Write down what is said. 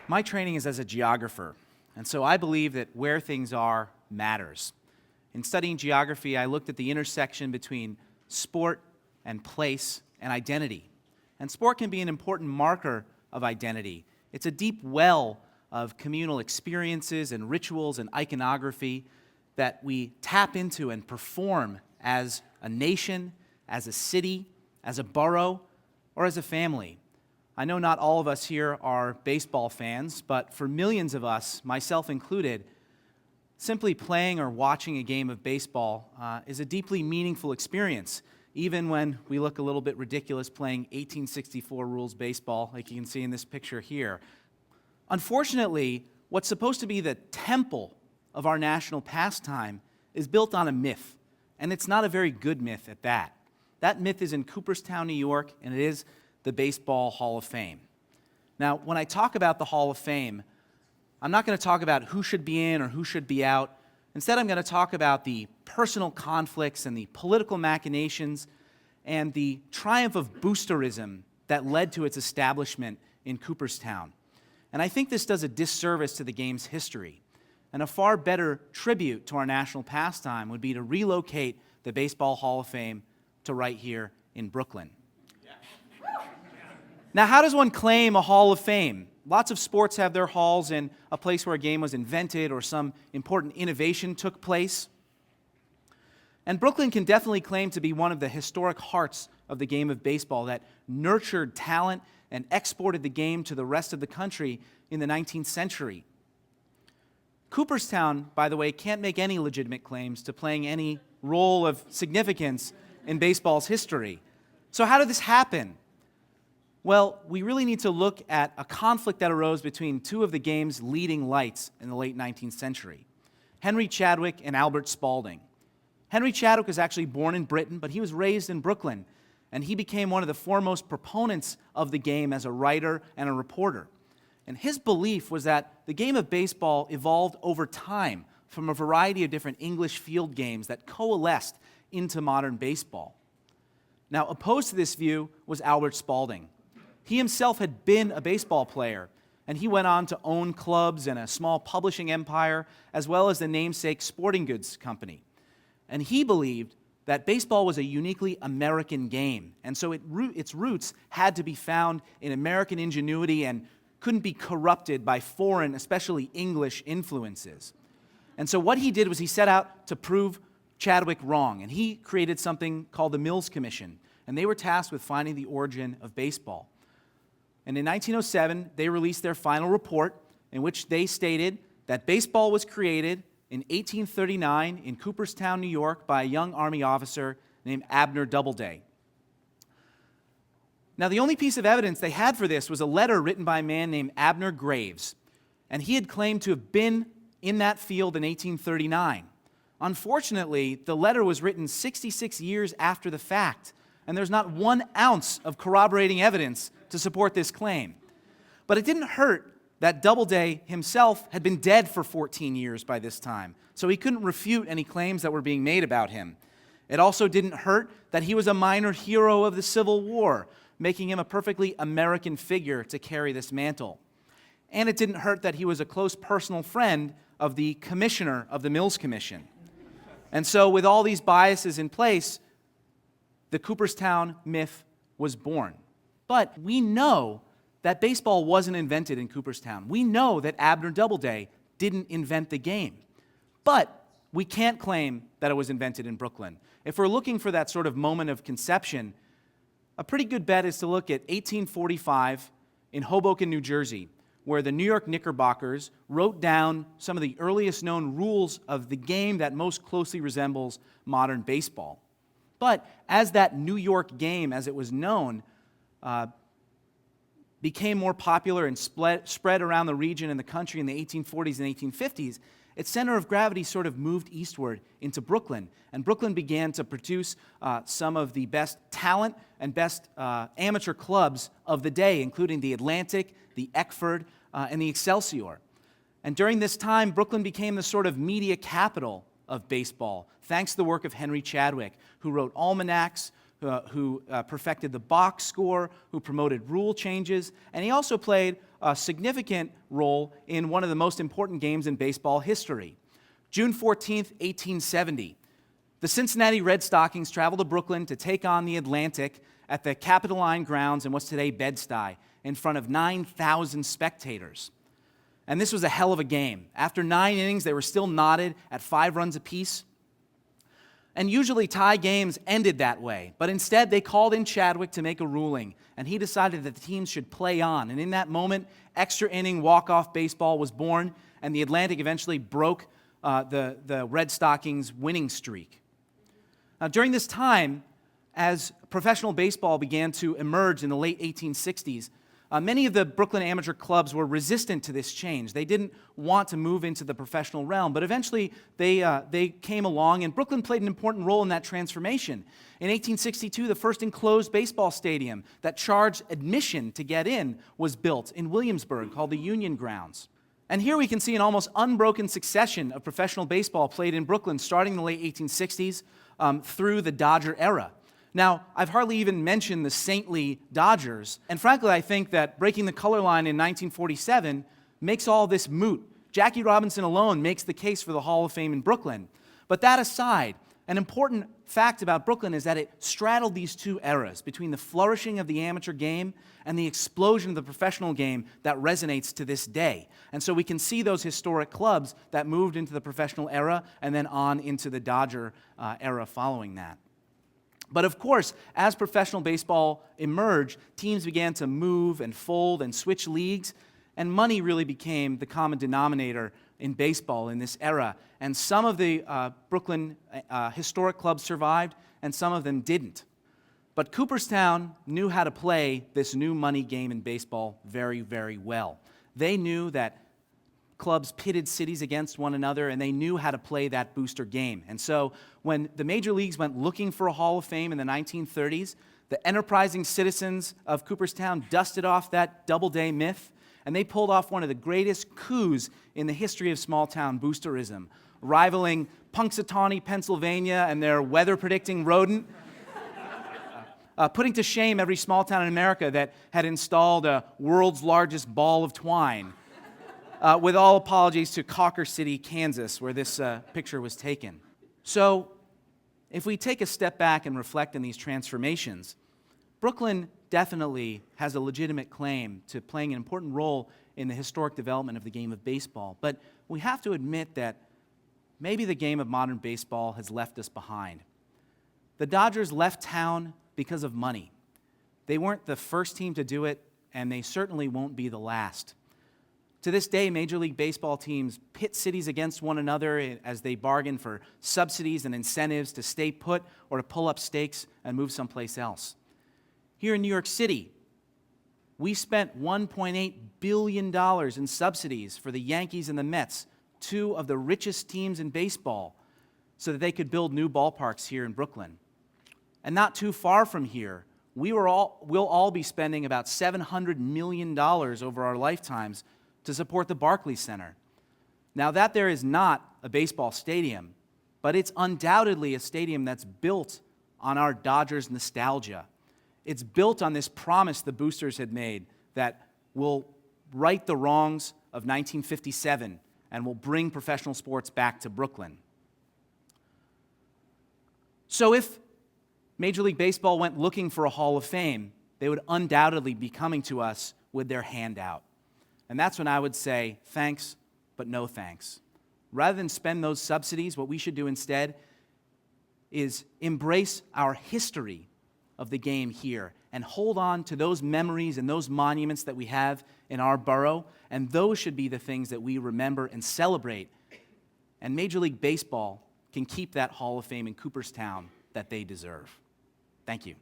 My training is as a geographer, and so I believe that where things are matters. In studying geography, I looked at the intersection between sport and place and identity. And sport can be an important marker of identity. It's a deep well of communal experiences and rituals and iconography that we tap into and perform as a nation, as a city, as a borough, or as a family. I know not all of us here are baseball fans, but for millions of us, myself included, simply playing or watching a game of baseball is a deeply meaningful experience, even when we look a little bit ridiculous playing 1864 rules baseball, like you can see in this picture here. Unfortunately, what's supposed to be the temple of our national pastime is built on a myth, and it's not a very good myth at that. That myth is in Cooperstown, New York, and it is the Baseball Hall of Fame. Now, when I talk about the Hall of Fame, I'm not going to talk about who should be in or who should be out. Instead, I'm going to talk about the personal conflicts and the political machinations and the triumph of boosterism that led to its establishment in Cooperstown. And I think this does a disservice to the game's history. And a far better tribute to our national pastime would be to relocate the Baseball Hall of Fame to right here in Brooklyn. Now, how does one claim a Hall of Fame? Lots of sports have their halls in a place where a game was invented or some important innovation took place. And Brooklyn can definitely claim to be one of the historic hearts of the game of baseball that nurtured talent and exported the game to the rest of the country in the 19th century. Cooperstown, by the way, can't make any legitimate claims to playing any role of significance in baseball's history. So how did this happen? Well, we really need to look at a conflict that arose between two of the game's leading lights in the late 19th century, Henry Chadwick and Albert Spalding. Henry Chadwick was actually born in Britain, but he was raised in Brooklyn, and he became one of the foremost proponents of the game as a writer and a reporter. And his belief was that the game of baseball evolved over time from a variety of different English field games that coalesced into modern baseball. Now, opposed to this view was Albert Spalding. He himself had been a baseball player, and he went on to own clubs and a small publishing empire, as well as the namesake sporting goods company. And he believed that baseball was a uniquely American game, and so its roots had to be found in American ingenuity and couldn't be corrupted by foreign, especially English, influences. And so what he did was he set out to prove Chadwick wrong, and he created something called the Mills Commission, and they were tasked with finding the origin of baseball. And in 1907, they released their final report in which they stated that baseball was created in 1839 in Cooperstown, New York, by a young Army officer named Abner Doubleday. Now, the only piece of evidence they had for this was a letter written by a man named Abner Graves, and he had claimed to have been in that field in 1839. Unfortunately, the letter was written 66 years after the fact, and there's not 1 ounce of corroborating evidence to support this claim. But it didn't hurt that Doubleday himself had been dead for 14 years by this time, so he couldn't refute any claims that were being made about him. It also didn't hurt that he was a minor hero of the Civil War, making him a perfectly American figure to carry this mantle. And it didn't hurt that he was a close personal friend of the commissioner of the Mills Commission. And so with all these biases in place, the Cooperstown myth was born. But we know that baseball wasn't invented in Cooperstown. We know that Abner Doubleday didn't invent the game. But we can't claim that it was invented in Brooklyn. If we're looking for that sort of moment of conception, a pretty good bet is to look at 1845 in Hoboken, New Jersey, where the New York Knickerbockers wrote down some of the earliest known rules of the game that most closely resembles modern baseball. But as that New York game, as it was known, became more popular and spread around the region and the country in the 1840s and 1850s, its center of gravity sort of moved eastward into Brooklyn. And Brooklyn began to produce some of the best talent and best amateur clubs of the day, including the Atlantic, the Eckford, and the Excelsior. And during this time, Brooklyn became the sort of media capital of baseball, thanks to the work of Henry Chadwick, who wrote almanacs, who perfected the box score, who promoted rule changes, and he also played a significant role in one of the most important games in baseball history. June 14th, 1870, the Cincinnati Red Stockings traveled to Brooklyn to take on the Atlantic at the Capitoline grounds in what's today Bed-Stuy, in front of 9,000 spectators. And this was a hell of a game. After 9 innings, they were still knotted at 5 runs apiece. And usually tie games ended that way, but instead they called in Chadwick to make a ruling, and he decided that the teams should play on. And in that moment, extra inning walk-off baseball was born, and the Atlantic eventually broke the Red Stockings' winning streak. Now, during this time, as professional baseball began to emerge in the late 1860s, many of the Brooklyn amateur clubs were resistant to this change. They didn't want to move into the professional realm, but eventually they came along, and Brooklyn played an important role in that transformation. In 1862, the first enclosed baseball stadium that charged admission to get in was built in Williamsburg, called the Union Grounds. And here we can see an almost unbroken succession of professional baseball played in Brooklyn, starting in the late 1860s through the Dodger era. Now, I've hardly even mentioned the saintly Dodgers, and frankly, I think that breaking the color line in 1947 makes all this moot. Jackie Robinson alone makes the case for the Hall of Fame in Brooklyn. But that aside, an important fact about Brooklyn is that it straddled these two eras, between the flourishing of the amateur game and the explosion of the professional game that resonates to this day. And so we can see those historic clubs that moved into the professional era and then on into the Dodger era following that. But of course, as professional baseball emerged, teams began to move and fold and switch leagues, and money really became the common denominator in baseball in this era. And some of the Brooklyn historic clubs survived, and some of them didn't. But Cooperstown knew how to play this new money game in baseball very, very well. They knew that clubs pitted cities against one another, and they knew how to play that booster game. And so when the major leagues went looking for a Hall of Fame in the 1930s, the enterprising citizens of Cooperstown dusted off that Doubleday myth, and they pulled off one of the greatest coups in the history of small-town boosterism, rivaling Punxsutawney, Pennsylvania, and their weather-predicting rodent, putting to shame every small town in America that had installed a world's largest ball of twine. With all apologies to Cawker City, Kansas, where this picture was taken. So, if we take a step back and reflect on these transformations, Brooklyn definitely has a legitimate claim to playing an important role in the historic development of the game of baseball. But we have to admit that maybe the game of modern baseball has left us behind. The Dodgers left town because of money. They weren't the first team to do it, and they certainly won't be the last. To this day, Major League Baseball teams pit cities against one another as they bargain for subsidies and incentives to stay put or to pull up stakes and move someplace else. Here in New York City, we spent $1.8 billion in subsidies for the Yankees and the Mets, two of the richest teams in baseball, so that they could build new ballparks here in Brooklyn. And not too far from here, we'll all be spending about $700 million over our lifetimes to support the Barclays Center. Now, that there is not a baseball stadium, but it's undoubtedly a stadium that's built on our Dodgers nostalgia. It's built on this promise the boosters had made that will right the wrongs of 1957 and will bring professional sports back to Brooklyn. So if Major League Baseball went looking for a Hall of Fame, they would undoubtedly be coming to us with their hand out. And that's when I would say, thanks, but no thanks. Rather than spend those subsidies, what we should do instead is embrace our history of the game here and hold on to those memories and those monuments that we have in our borough, and those should be the things that we remember and celebrate. And Major League Baseball can keep that Hall of Fame in Cooperstown that they deserve. Thank you.